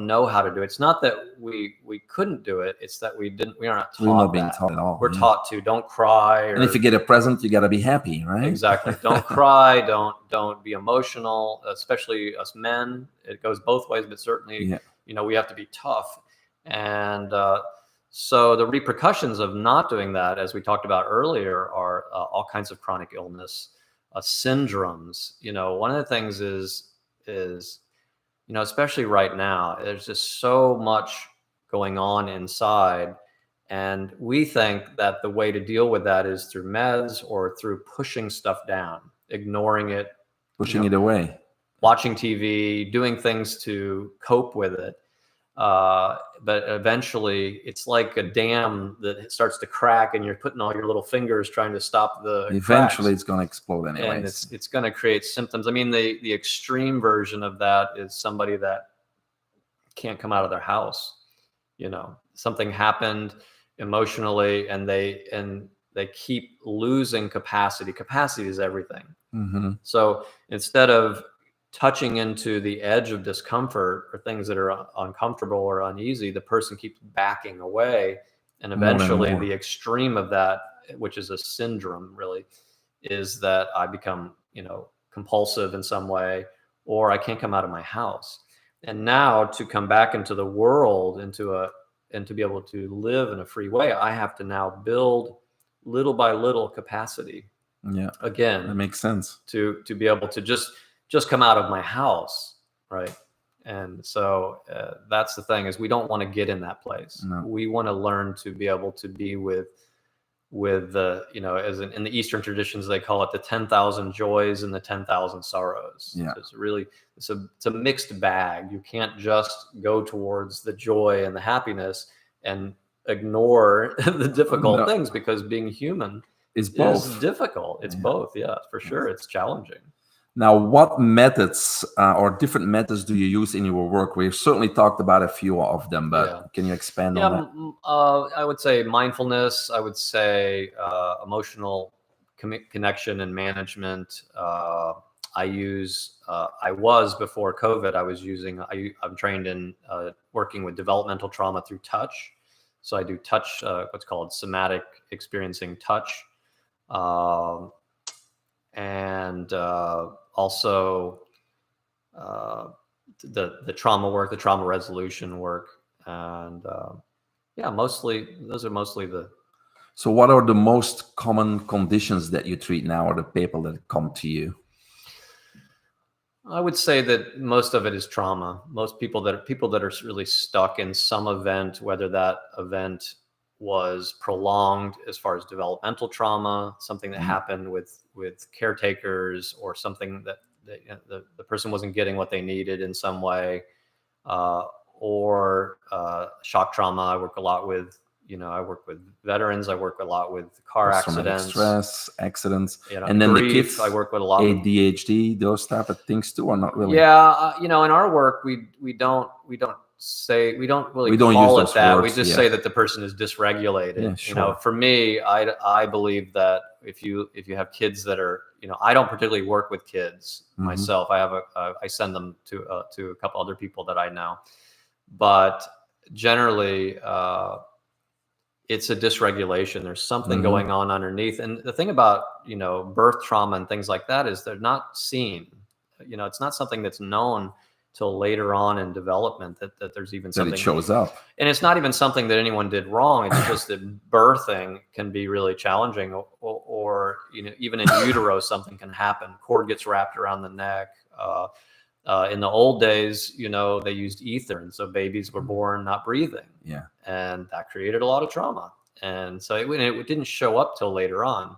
know how to do it. It's not that we couldn't do it. It's that we are not taught. We're not being taught at all. We're taught to don't cry. And if you get a present, you got to be happy, right? Exactly. Don't cry. Don't be emotional, especially us men. It goes both ways, but certainly, you know, we have to be tough. And, so the repercussions of not doing that, as we talked about earlier, are all kinds of chronic illness, syndromes. One of the things is especially right now, there's just so much going on inside. And we think that the way to deal with that is through meds or through pushing stuff down, ignoring it, Pushing it away. watching TV, doing things to cope with it. But eventually it's like a dam that starts to crack and you're putting all your little fingers trying to stop the Eventually cracks. it's going to explode anyways. And it's going to create symptoms. I mean, the extreme version of that is somebody that can't come out of their house. Something happened emotionally and they keep losing capacity. Capacity is everything. Mm-hmm. So instead of touching into the edge of discomfort or things that are uncomfortable or uneasy, the person keeps backing away. And eventually the extreme of that, which is a syndrome really, is that I become, compulsive in some way, or I can't come out of my house. And now to come back into the world, and to be able to live in a free way, I have to now build little by little capacity. Yeah. Again, that makes sense. To be able to just come out of my house, right? And so that's the thing, is we don't want to get in that place. No. We want to learn to be able to be with the, as in the Eastern traditions, they call it the 10,000 joys and the 10,000 sorrows. Yeah. So it's a mixed bag. You can't just go towards the joy and the happiness and ignore the difficult things, because being human is difficult. It's both. Yeah, for sure. It's challenging. Now, what methods or different methods do you use in your work? We've certainly talked about a few of them, but can you expand on that? I would say mindfulness. I would say emotional connection and management. I was, before COVID, I'm trained in working with developmental trauma through touch. So I do touch, what's called somatic experiencing touch. And also the trauma work, the trauma resolution work. And those are mostly the... So what are the most common conditions that you treat now, or the people that come to you? I would say that most of it is trauma. Most people that are really stuck in some event, whether that event was prolonged as far as developmental trauma, something that happened with caretakers, or something that the person wasn't getting what they needed in some way, or shock trauma. I work a lot with, I work with veterans. I work a lot with car accidents, stress, accidents, and then grief. The kids. I work with a lot of ADHD, those type of things too, or not really? Yeah, in our work, we don't really call it that. We just say that the person is dysregulated. Yeah, sure. For me, I believe that if you have kids that are, I don't particularly work with kids myself. I send them to a couple other people that I know, but generally, it's a dysregulation. There's something going on underneath. And the thing about, birth trauma and things like that is they're not seen. It's not something that's known till later on in development that there's even something that it shows up. And it's not even something that anyone did wrong. It's just that birthing can be really challenging, or even in utero, something can happen. Cord gets wrapped around the neck. In the old days, they used ether, and so babies were born not breathing. Yeah. And that created a lot of trauma. And so it didn't show up till later on.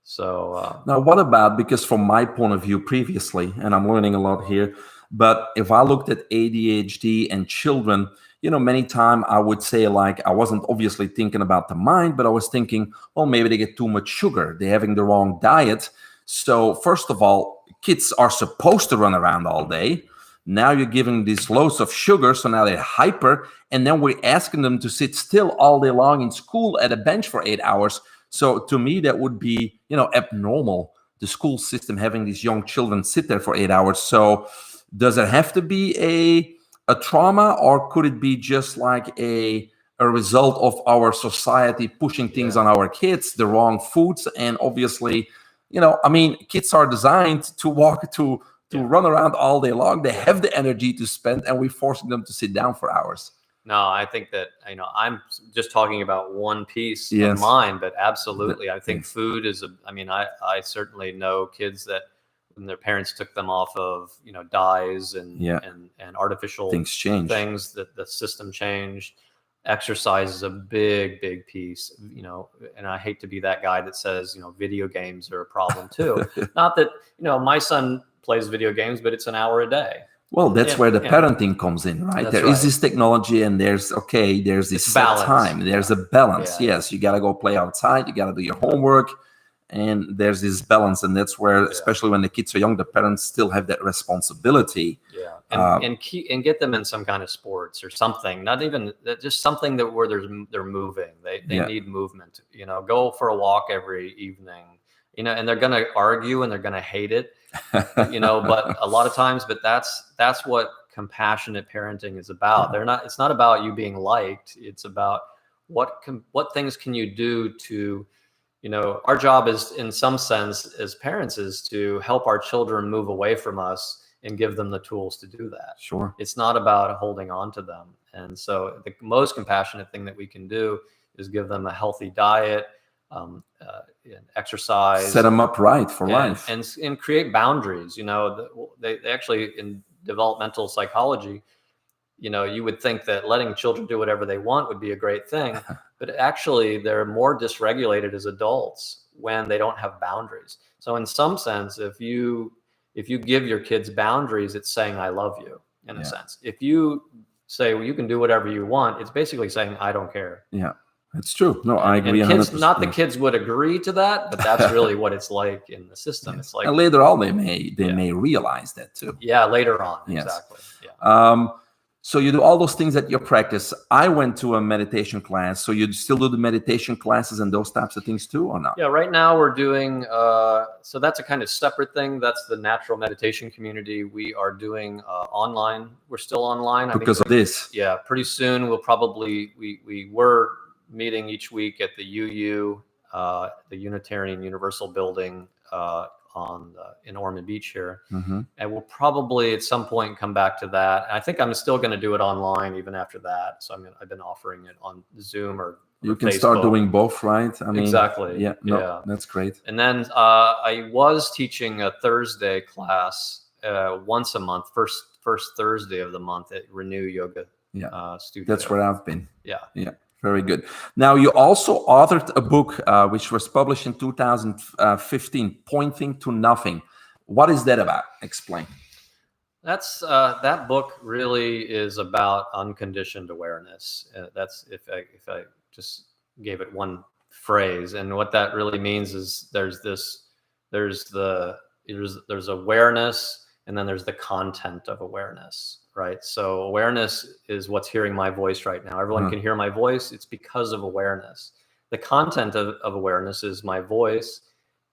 So now what about, because from my point of view previously, and I'm learning a lot here, but if I looked at ADHD and children, many times I would say, like, I wasn't obviously thinking about the mind, but I was thinking, well, maybe they get too much sugar. They're having the wrong diet. So first of all, kids are supposed to run around all day. Now you're giving these loads of sugar, so now they're hyper, and then we're asking them to sit still all day long in school at a bench for 8 hours. So to me, that would be, abnormal, the school system having these young children sit there for 8 hours. So does it have to be a trauma, or could it be just like a result of our society pushing things on our kids, the wrong foods? And obviously, kids are designed to walk, to run around all day long. They have the energy to spend, and we're forcing them to sit down for hours. No, I think that, I'm just talking about one piece of Yes. mine, but absolutely, I think Yes. food is I certainly know kids that when their parents took them off of, dyes and, Yeah. and artificial Things change. things, that the system changed. Exercise is a big, big piece, and I hate to be that guy that says, video games are a problem too. Not that, my son plays video games, but it's an hour a day. Well, that's Yeah, where the yeah. parenting comes in, right? That's There is right. this technology, and there's this It's set balance. time. There's a balance. Yeah, Yes, you got to go play outside. You got to do your homework, and there's this balance. And that's where, especially when the kids are young, the parents still have that responsibility. Yeah, and get them in some kind of sports or something. Not even just something where they're moving. They need movement. Go for a walk every evening. And they're gonna argue and they're gonna hate it. But a lot of times, that's what compassionate parenting is about. It's not about you being liked. It's about what things can you do to, our job is, in some sense, as parents, is to help our children move away from us and give them the tools to do that. Sure. It's not about holding on to them. And so the most compassionate thing that we can do is give them a healthy diet, exercise, set them up right for life, and create boundaries. They actually, in developmental psychology, you would think that letting children do whatever they want would be a great thing, but actually they're more dysregulated as adults when they don't have boundaries. So in some sense, if you give your kids boundaries, it's saying I love you, in a sense. If you say, well, you can do whatever you want, it's basically saying I don't care. Yeah. It's true. No, I agree. And kids, 100%. not the kids would agree to that, but that's really what it's like in the system. It's like, and later on, they may realize that too. Yeah, later on, yes. Exactly. Yeah. So you do all those things at your practice. I went to a meditation class. So you still do the meditation classes and those types of things too, or not? Yeah. Right now we're doing. So that's a kind of separate thing. That's the natural meditation community. We are doing online. We're still online because of this. Yeah. Pretty soon we'll probably we were meeting each week at the UU, the Unitarian Universal Building in Ormond Beach here. Mm-hmm. And we'll probably at some point come back to that. I think I'm still going to do it online even after that. So I've been offering it on Zoom or you can Facebook. start doing both, right? I mean, exactly. Yeah, no, that's great. And then I was teaching a Thursday class once a month, first Thursday of the month at Renew Yoga Studio. That's where I've been. Yeah. Very good. Now, you also authored a book which was published in 2015, Pointing to Nothing. What is that about? Explain. That's that book really is about unconditioned awareness. That's if I just gave it one phrase, and what that really means is there's awareness, and then there's the content of awareness. Right. So awareness is what's hearing my voice right now. Everyone can hear my voice. It's because of awareness. The content of awareness is my voice,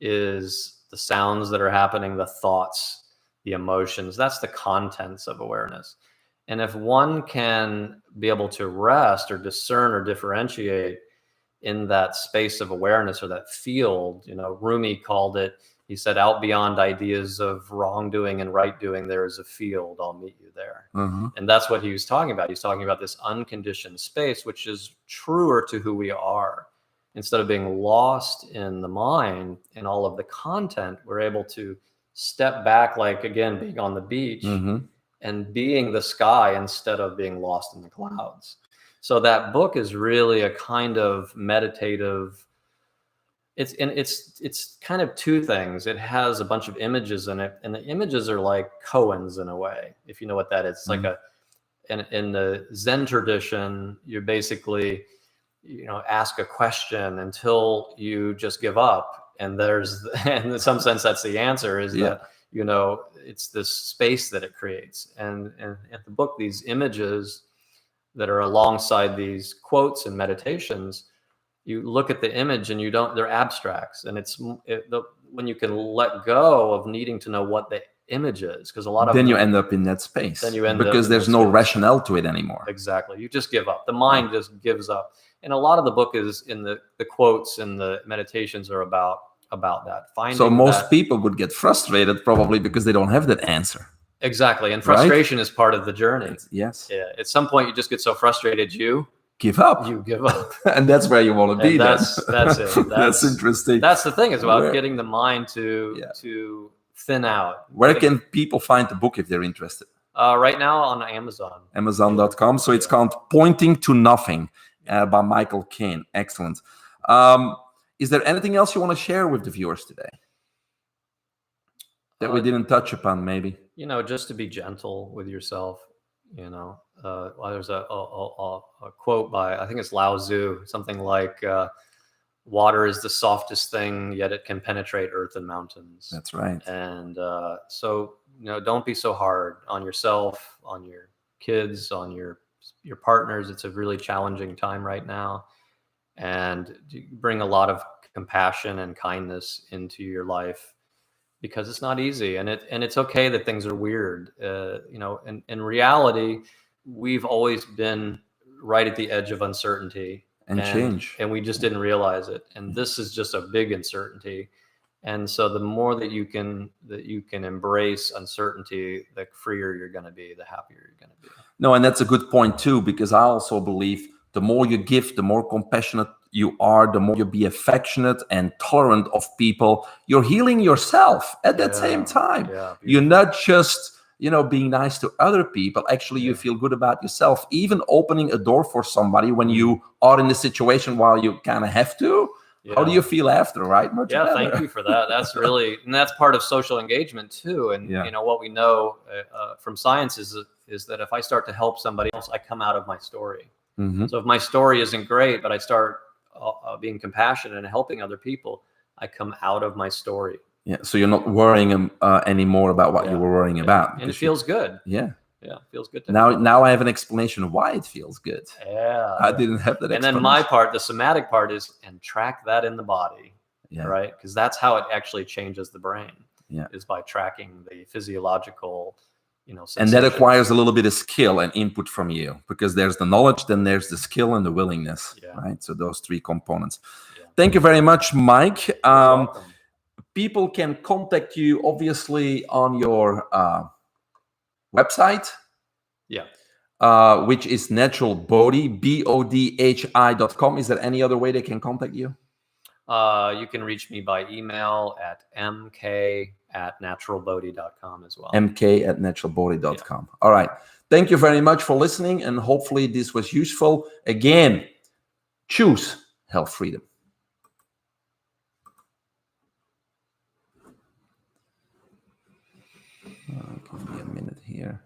is the sounds that are happening, the thoughts, the emotions. That's the contents of awareness. And if one can be able to rest or discern or differentiate in that space of awareness or that field, Rumi called it, he said, out beyond ideas of wrongdoing and right doing, there is a field. I'll meet you there. Mm-hmm. And that's what he was talking about. He's talking about this unconditioned space, which is truer to who we are. Instead of being lost in the mind and all of the content, we're able to step back, like, again, being on the beach and being the sky instead of being lost in the clouds. So that book is really a kind of meditative. It's kind of two things. It has a bunch of images in it, and the images are like koans in a way, if you know what that is. It's like in the Zen tradition, you basically, ask a question until you just give up. And and in some sense, that's the answer, is that, it's this space that it creates. And at the book, these images that are alongside these quotes and meditations, you look at the image and they're abstracts. And when you can let go of needing to know what the image is, because a lot of then you end up in that space. Then you end because up there's no rationale to it anymore. Exactly. You just give up. The mind just gives up. And a lot of the book is in the quotes and the meditations are about that. So most people would get frustrated probably because they don't have that answer. Exactly. And frustration is part of the journey. Yes. Yeah. At some point, you just get so frustrated, you give up. You give up. And that's where you want to be. That's it. That's interesting. That's the thing, is about getting the mind to thin out. Where can people find the book if they're interested? Right now on Amazon. Amazon.com. So it's called Pointing to Nothing by Michael Caine. Excellent. Is there anything else you want to share with the viewers today that we didn't touch upon, maybe? Just to be gentle with yourself. There's a quote by, I think it's Lao Tzu, something like, water is the softest thing, yet it can penetrate earth and mountains. That's right. And so, don't be so hard on yourself, on your kids, on your partners. It's a really challenging time right now. And bring a lot of compassion and kindness into your life, because it's not easy, and it's okay that things are weird. In reality, we've always been right at the edge of uncertainty and change, and we just didn't realize it. And this is just a big uncertainty. And so the more that you can embrace uncertainty, the freer you're going to be, the happier you're going to be. No, and that's a good point too, because I also believe the more you give, the more compassionate you are, the more you be affectionate and tolerant of people. You're healing yourself at that same time. You're not just, being nice to other people. Actually, you feel good about yourself. Even opening a door for somebody when you are in the situation while you kind of have to. How do you feel after, right? Much better. Thank you for that. That's really, and that's part of social engagement too. And what we know from science is that if I start to help somebody else, I come out of my story. Mm-hmm. So if my story isn't great, but I start being compassionate and helping other people, I come out of my story. Yeah. So you're not worrying anymore about what you were worrying about. And it feels good. Yeah. Yeah. It feels good. Now I have an explanation of why it feels good. Yeah. I didn't have that. And then my part, the somatic part, is and track that in the body. Yeah. Right. Because that's how it actually changes the brain. Yeah. Is by tracking the physiological, and that requires a little bit of skill and input from you, because there's the knowledge, then there's the skill and the willingness, right? So those three components. Yeah. Thank you very much, Mike. You're welcome. People can contact you, obviously, on your website. Yeah. Which is naturalbodhi, bodhi.com. Is there any other way they can contact you? You can reach me by email at mk@naturalbodhi.com as well. mk@naturalbodhi.com. Yeah. All right. Thank you very much for listening, and hopefully this was useful. Again, choose health freedom. Give me a minute here.